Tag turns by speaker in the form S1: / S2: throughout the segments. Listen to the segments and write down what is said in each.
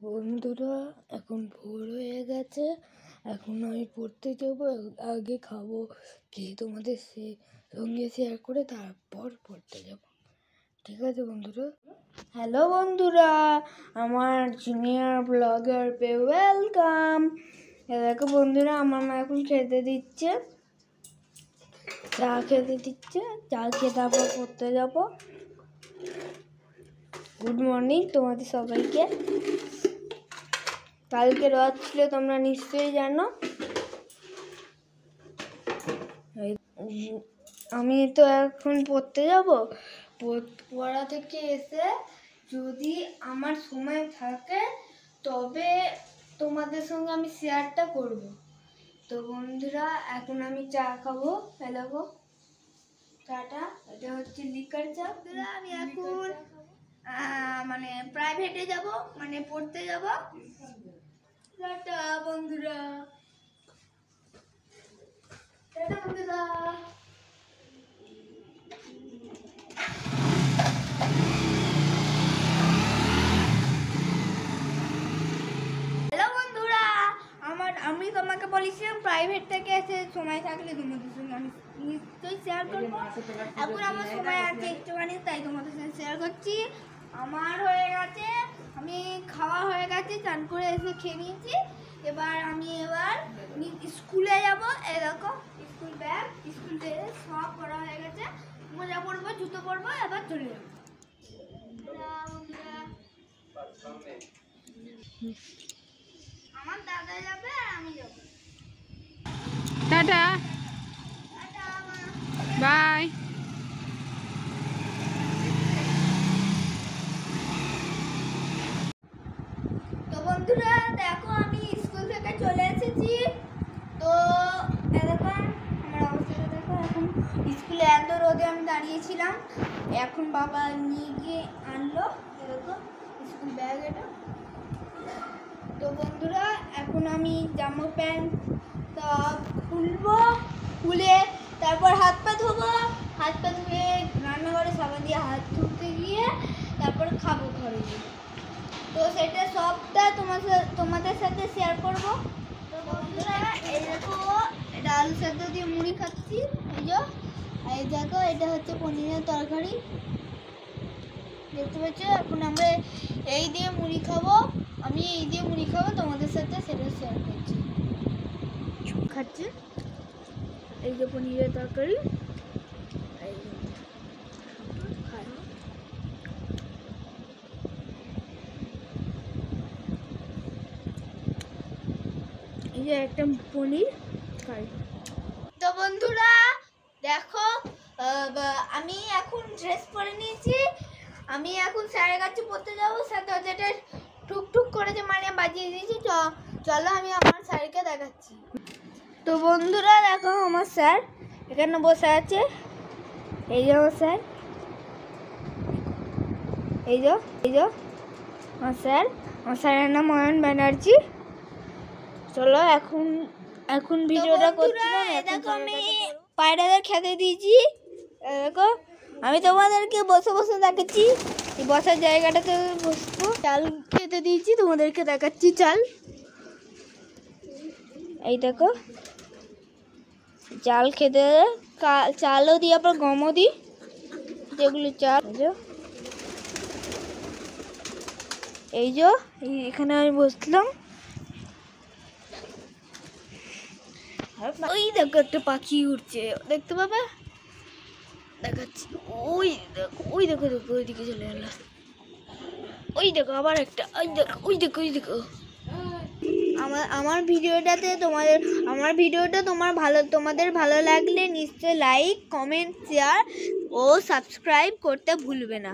S1: বন্ধুরা এখন ভোর হয়ে গেছে, এখন আমি পড়তে যাবো। আগে খাবো, খেয়ে তোমাদের সঙ্গে শেয়ার করে তারপর পড়তে যাব। ঠিক আছে বন্ধুরা? হ্যালো বন্ধুরা, আমার জুনিয়র ব্লগার পে ওয়েলকাম। দেখো বন্ধুরা, আমার মা এখন খেতে দিচ্ছে, চা খেতে দিচ্ছে। চা খেয়ে তারপর পড়তে যাব। গুড মর্নিং তোমাদের সবাইকে। কালকে রথ ছিল, তোমরা নিশ্চয়ই জানো। আমি তো এখন পড়তে যাব। পড়া থেকে এসে যদি আমার সময় থাকে তবে তোমাদের সঙ্গে আমি শেয়ারটা করব। তো বন্ধুরা, এখন আমি চা খাবো। দেখো চাটা, এটা হচ্ছে লিকার চা। আমি এখন মানে প্রাইভেটে যাব, মানে পড়তে যাব। টাটা বন্ধুরা, টাটা বন্ধুরা। হ্যালো বন্ধুরা, আমি তোমাকে বলেছিলাম প্রাইভেট থেকে এসে সময় থাকলে তোমাদের সঙ্গে আমি নিশ্চয়ই শেয়ার করবো। এখন আমার সময় আছে একটুখানি, তাই তোমাদের সঙ্গে শেয়ার করছি। আমার হয়ে গেছে, আমি খাওয়া হয়ে গেছে, চান করে এসে খেয়ে নিয়েছি। এবার স্কুলে যাবো। এই দেখো স্কুল ব্যাগ, স্কুল ড্রেস সব পরা হয়ে গেছে। মোজা পরবো, জুতো পরবো, এবার চলে যাবো। আমার দাদা যাবে আর আমি যাবো।
S2: Tata, bye.
S1: তো বন্ধুরা দেখো, আমি স্কুল থেকে চলে এসেছি। তো এরকম আমার অবস্থাটা দেখো। এখন স্কুলে এত রোদে আমি দাঁড়িয়েছিলাম, এখন বাবা নিয়ে গিয়ে আনলো। এরকম স্কুল ব্যাগ এটা। তো বন্ধুরা, এখন আমি জামা প্যান্ট সব খুলবো, খুলে তারপর হাত পা ধোবো। হাত পা ধুয়ে রান্নাঘরে সাবান দিয়ে হাত ধুতে গিয়ে তারপর খাবো ঘরে গিয়ে। তো সেটা সবটা তোমাদের সাথে শেয়ার করব। তো বন্ধুরা, এই দেখো, এটা আলু সেদ্ধ দিয়ে মুড়ি খাচ্ছি। এই দেখো, এটা হচ্ছে পনিরের তরকারি, দেখতে পাচ্ছ। এখন আমরা এই দিয়ে মুড়ি খাবো, আমি এই দিয়ে মুড়ি খাবো, তোমাদের সাথে সেটা শেয়ার করছি। খাচ্ছি এই যে পনিরের তরকারি। এই যে একটা পনির খাই। তো বন্ধুরা দেখো, আমি এখন ড্রেস পরে নিয়েছি। আমি এখন স্যারের কাছে পড়তে যাবো। স্যার দরজাটা টুকটুক করে যে মানে বাজিয়ে দিয়েছি। চলো আমি আমার স্যারকে দেখাচ্ছি। তো বন্ধুরা দেখো, আমার স্যার এখানে বসে আছে। এই যে আমার স্যার, এই যে আমার স্যারের নাম অয়ন ব্যানার্জি। চলো এখন ভিডিওটা করছি। দেখো, আমি পায়রাদের খেতে দিয়েছি। দেখো, আমি তোমাদেরকে বসে বসে দেখাচ্ছি। এই বসার জায়গাটাতে বসবো। চাল খেতে দিয়েছি, তোমাদেরকে দেখাচ্ছি চাল। এই দেখো, চাল খেতে, চালও দিই আবার গমও দিই, যেগুলো চাল। এই যে এখানে আমি বসলাম। ওই দেখো একটা পাখি উঠছে, দেখতে পাবে, দেখাচ্ছি। ওই দেখো ওইদিকে চলে গেল। ওই দেখো আবার একটা, ওই দেখো। আমার ভিডিওটা তোমাদের ভালো লাগলে নিশ্চয়ই লাইক, কমেন্ট, শেয়ার ও সাবস্ক্রাইব করতে ভুলবে না।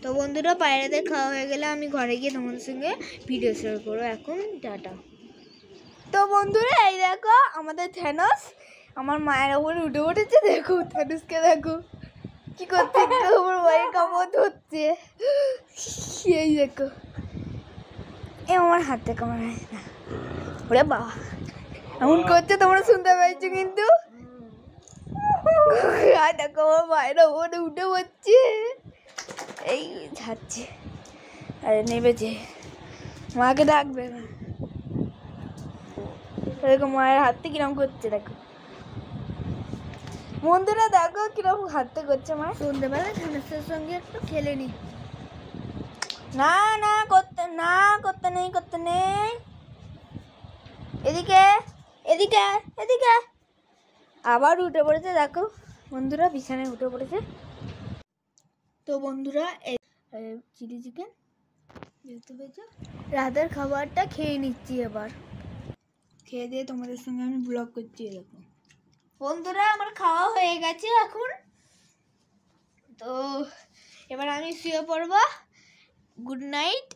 S1: তো বন্ধুরা, পায়রাদের খাওয়া হয়ে গেলে আমি ঘরে গিয়ে তোমাদের সঙ্গে ভিডিও শেয়ার করবো। এখন টাটা। তো বন্ধুরা, এই দেখো আমাদের থ্যানোস আমার মায়ের ওপরে উঠে পড়েছে। দেখো থ্যানোসকে, দেখো কি করছে, আমার মায়ের কামড় ধরছে। এই দেখো, আমার হাতে কামড়ায় না। ওরে বাবা, এমন করছে, তোমরা শুনতে পাইছো কিন্তু। দেখো আমার মায়ের ওপরে উঠে পড়ছে, এই ছাড়ছে। আরে নেবেছে, মাকে ডাকবে। দেখো মায়ের হাতে কিরম করছে, দেখো বন্ধুরা, দেখো কিরম হাতে করছে মা। সন্ধ্যেবেলা ধানুষের সঙ্গে একটু খেলে নি। না না করতে নেই। এদিকে এদিকে এদিকে আবার উঠে পড়েছে, দেখো বন্ধুরা বিছানায় উঠে পড়েছে। তো বন্ধুরা চিলি চিকেন দেখতে পেয়েছো, রাতের খাবারটা খেয়ে নিচ্ছি। এবার খেয়ে দিয়ে তোমাদের সঙ্গে আমি ব্লগ করছি। দেখো বন্ধুরা, আমার খাওয়া হয়ে গেছে এখন। তো এবার আমি শুয়ে পড়বো। গুড নাইট,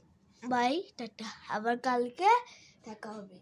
S1: বাই, টাটা, আবার কালকে দেখা হবে।